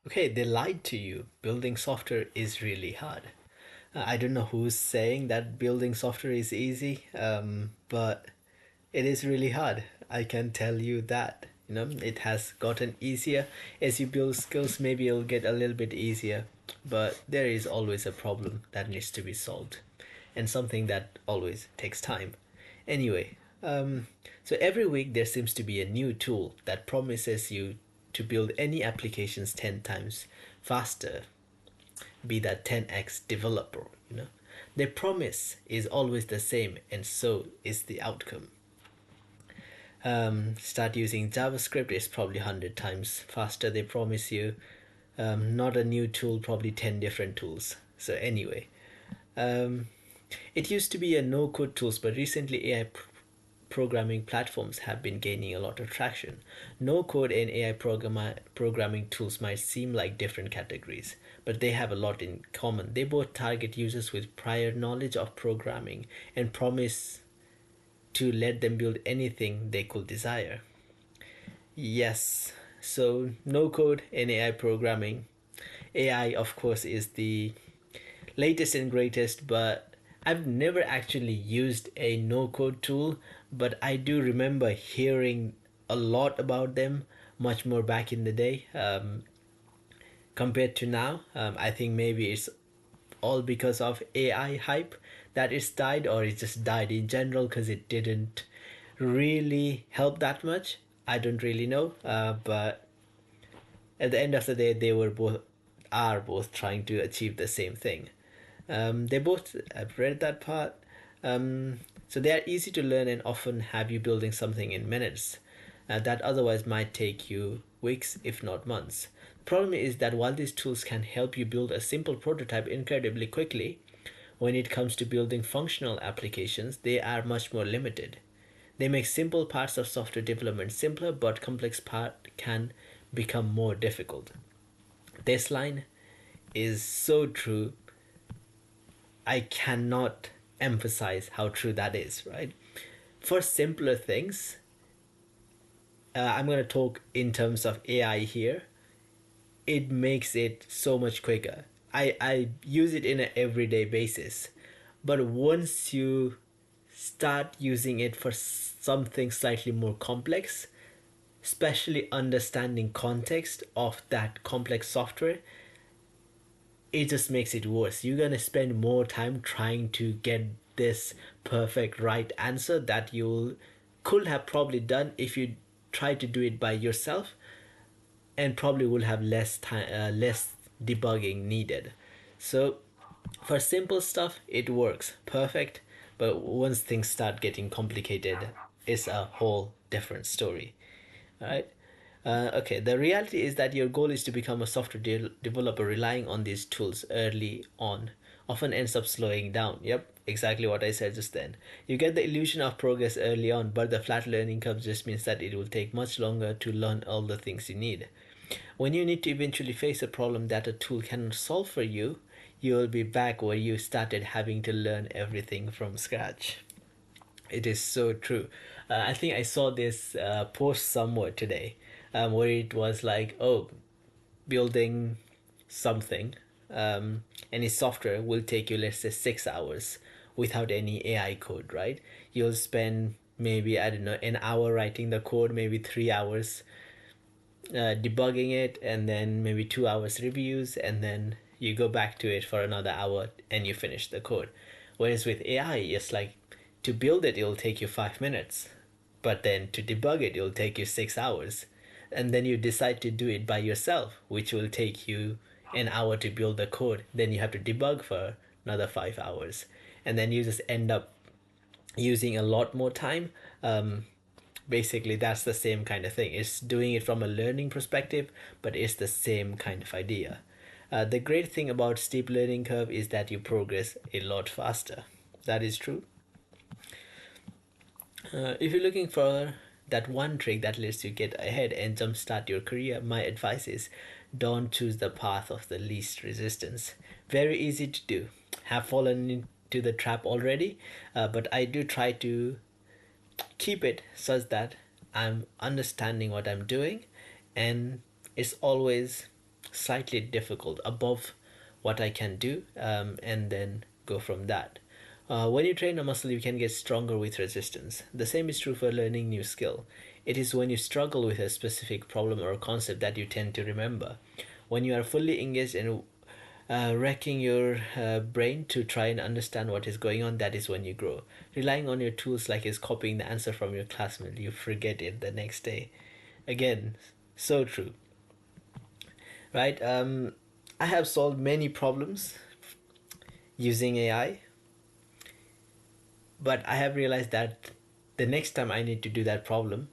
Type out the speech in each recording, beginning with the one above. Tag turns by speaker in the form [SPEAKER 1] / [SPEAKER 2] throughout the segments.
[SPEAKER 1] Okay, they lied to you. Building software is really hard. I don't know who's saying that building software is easy, but it is really hard. I can tell you that. It has gotten easier. As you build skills, maybe it'll get a little bit easier, but there is always a problem that needs to be solved, and something that always takes time. Anyway, so every week there seems to be a new tool that promises you to build any applications 10 times faster, be that 10x developer. Their promise is always the same, and so is the outcome. Start using JavaScript is probably 100 times faster, they promise you. Not a new tool, probably 10 different tools. So, anyway, um, it used to be a no code tools, but recently AI programming platforms have been gaining a lot of traction. No code and AI programming tools might seem like different categories, but they have a lot in common. They both target users with prior knowledge of programming and promise to let them build anything they could desire. Yes, so no code and AI programming. AI, of course, is the latest and greatest, but I've never actually used a no code tool, but I do remember hearing a lot about them much more back in the day, compared to now. I think maybe it's all because of AI hype that it's died, or it just died in general because it didn't really help that much. I don't really know, but at the end of the day, they were both are both trying to achieve the same thing. They both I've read that part. So they are easy to learn and often have you building something in minutes that otherwise might take you weeks, if not months. The problem is that while these tools can help you build a simple prototype incredibly quickly, when it comes to building functional applications, they are much more limited. They make simple parts of software development simpler, but complex part can become more difficult. This line is so true. I cannot emphasize how true that is, right? For simpler things, I'm going to talk in terms of AI here. It makes it so much quicker. I use it in an everyday basis. But once you start using it for something slightly more complex, especially understanding context of that complex software, it just makes it worse. You're gonna spend more time trying to get this perfect right answer that you could have probably done if you tried to do it by yourself, and probably will have less time, less debugging needed. So for simple stuff, it works perfect. But once things start getting complicated, it's a whole different story. All right. Okay, the reality is that your goal is to become a software developer relying on these tools early on often ends up slowing down. Yep, exactly what I said just then. You get the illusion of progress early on, but the flat learning curve just means that it will take much longer to learn all the things you need. When you need to eventually face a problem that a tool cannot solve for you, you will be back where you started having to learn everything from scratch. It is so true. I think I saw this post somewhere today, where it was like, oh, building something, any software will take you, let's say, 6 hours without any AI code, right? You'll spend maybe, I don't know, an hour writing the code, maybe 3 hours debugging it, and then maybe 2 hours reviews, and then you go back to it for another hour and you finish the code. Whereas with AI, it's like to build it, it'll take you 5 minutes, but then to debug it, it'll take you 6 hours. And then you decide to do it by yourself, which will take you an hour to build the code. Then you have to debug for another 5 hours. And then you just end up using a lot more time. Basically, that's the same kind of thing. It's doing it from a learning perspective, but it's the same kind of idea. The great thing about steep learning curve is that you progress a lot faster. That is true. If you're looking for that one trick that lets you get ahead and jumpstart your career, my advice is don't choose the path of the least resistance. Very easy to do. Have fallen into the trap already, but I do try to keep it such that I'm understanding what I'm doing, and it's always slightly difficult, above what I can do, and then go from that. When you train a muscle, you can get stronger with resistance. The same is true for learning new skill. It is when you struggle with a specific problem or concept that you tend to remember. When you are fully engaged in wrecking your brain to try and understand what is going on, that is when you grow. Relying on your tools like is copying the answer from your classmate, you forget it the next day. Again, so true, right? I have solved many problems using AI, but I have realized that the next time I need to do that problem,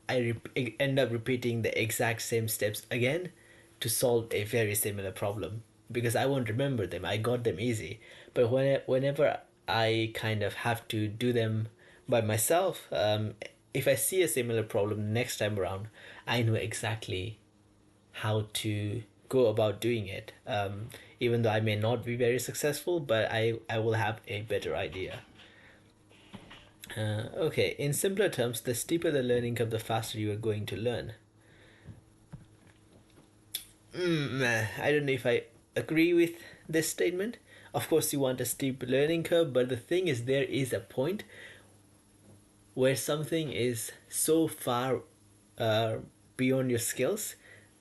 [SPEAKER 1] end up repeating the exact same steps again to solve a very similar problem because I won't remember them. I got them easy. But whenever I kind of have to do them by myself, if I see a similar problem next time around, I know exactly how to go about doing it. Even though I may not be very successful, but I will have a better idea. Okay, in simpler terms, the steeper the learning curve, the faster you are going to learn. I don't know if I agree with this statement. Of course, you want a steep learning curve, but the thing is, there is a point where something is so far uh, beyond your skills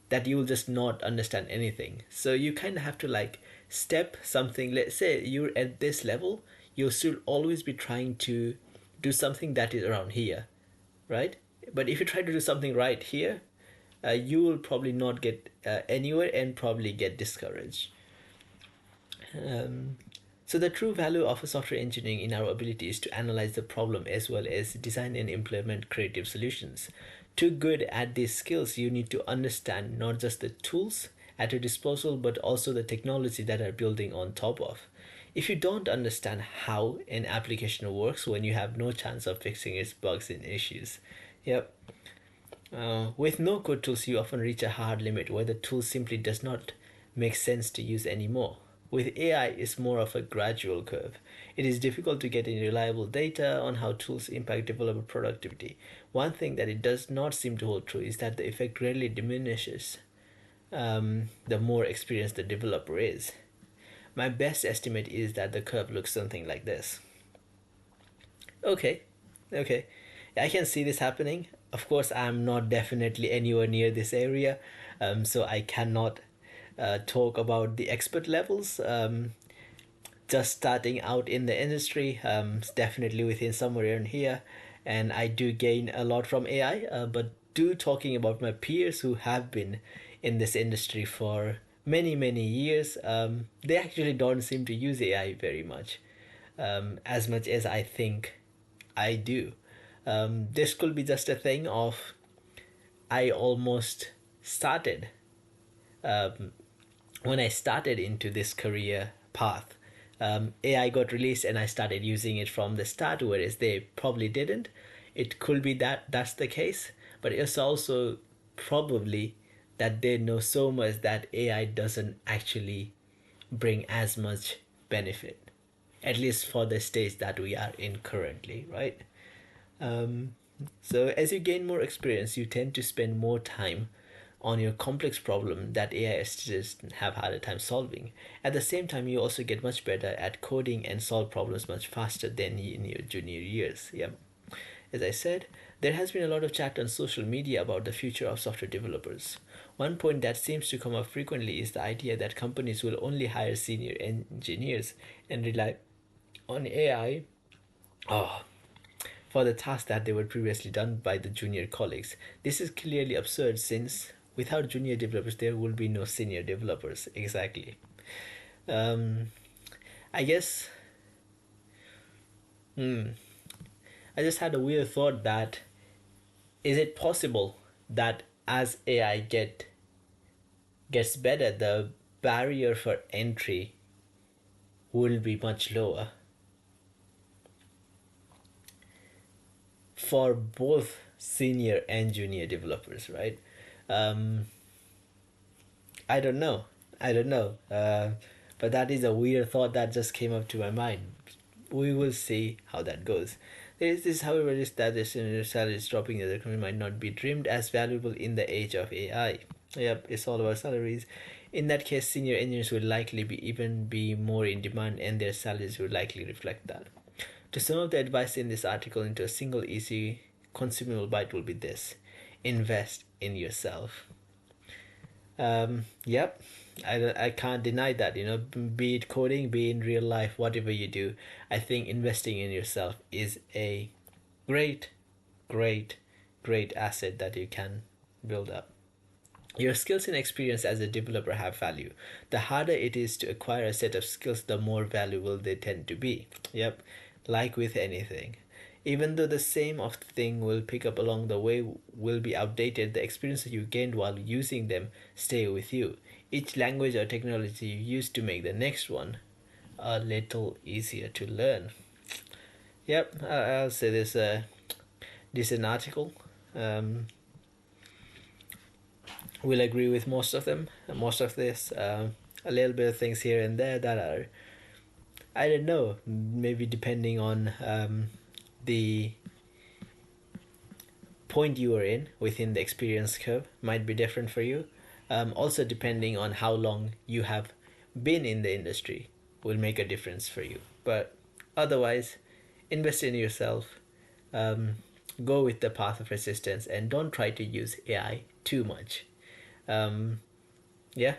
[SPEAKER 1] that you will just not understand anything. So you kind of have to like step something. Let's say you're at this level, you'll still always be trying to do something that is around here, right? But if you try to do something right here, you will probably not get anywhere and probably get discouraged. Um, so the true value of a software engineering in our ability is to analyze the problem as well as design and implement creative solutions. To good at these skills, you need to understand not just the tools at your disposal, but also the technology that are building on top of. If you don't understand how an application works when you have no chance of fixing its bugs and issues, yep. With no code tools, you often reach a hard limit where the tool simply does not make sense to use anymore. With AI, it's more of a gradual curve. It is difficult to get any reliable data on how tools impact developer productivity. One thing that it does not seem to hold true is that the effect rarely diminishes the more experienced the developer is. My best estimate is that the curve looks something like this. Okay, okay. I can see this happening. Of course, I'm not definitely anywhere near this area, so I cannot talk about the expert levels. Just starting out in the industry, definitely within somewhere in here, and I do gain a lot from AI. But do talking about my peers who have been in this industry for many years, they actually don't seem to use AI very much, as much as I think I do. This could be just a thing of I almost started when I started into this career path. AI got released and I started using it from the start, whereas they probably didn't. It could be that that's the case, but it's also probably that they know so much that AI doesn't actually bring as much benefit, at least for the stage that we are in currently, right? Um, so as you gain more experience, you tend to spend more time on your complex problem that AI just have harder time solving. At the same time, you also get much better at coding and solve problems much faster than in your junior years. Yeah. As I said, there has been a lot of chat on social media about the future of software developers. One point that seems to come up frequently is the idea that companies will only hire senior engineers and rely on AI. Oh, for the tasks that they were previously done by the junior colleagues. This is clearly absurd since without junior developers there will be no senior developers. Exactly. Um, I guess I just had a weird thought that is it possible that as AI gets better, the barrier for entry will be much lower for both senior and junior developers, right? Um, I don't know. I don't know. But that is a weird thought that just came up to my mind. We will see how that goes. There is this, however, is that the senior salaries dropping in the economy might not be deemed as valuable in the age of AI. Yep, it's all about salaries. In that case, senior engineers will likely be more in demand, and their salaries will likely reflect that. To sum up the advice in this article into a single easy consumable bite will be this: invest in yourself. Yep, I can't deny that. Be it coding, be in real life, whatever you do, I think investing in yourself is a great, great, great asset that you can build up. Your skills and experience as a developer have value. The harder it is to acquire a set of skills, the more valuable they tend to be. Yep, like with anything. Even though the same of thing will pick up along the way will be outdated, the experiences you gained while using them stay with you. Each language or technology you use to make the next one a little easier to learn. Yep, I'll say this. This is an article. Um, will agree with most of them, most of this. A little bit of things here and there that are, I don't know, maybe depending on the point you are in within the experience curve might be different for you. Also, depending on how long you have been in the industry will make a difference for you. But otherwise, invest in yourself. Um, Go with the path of resistance and don't try to use AI too much. Um, yeah,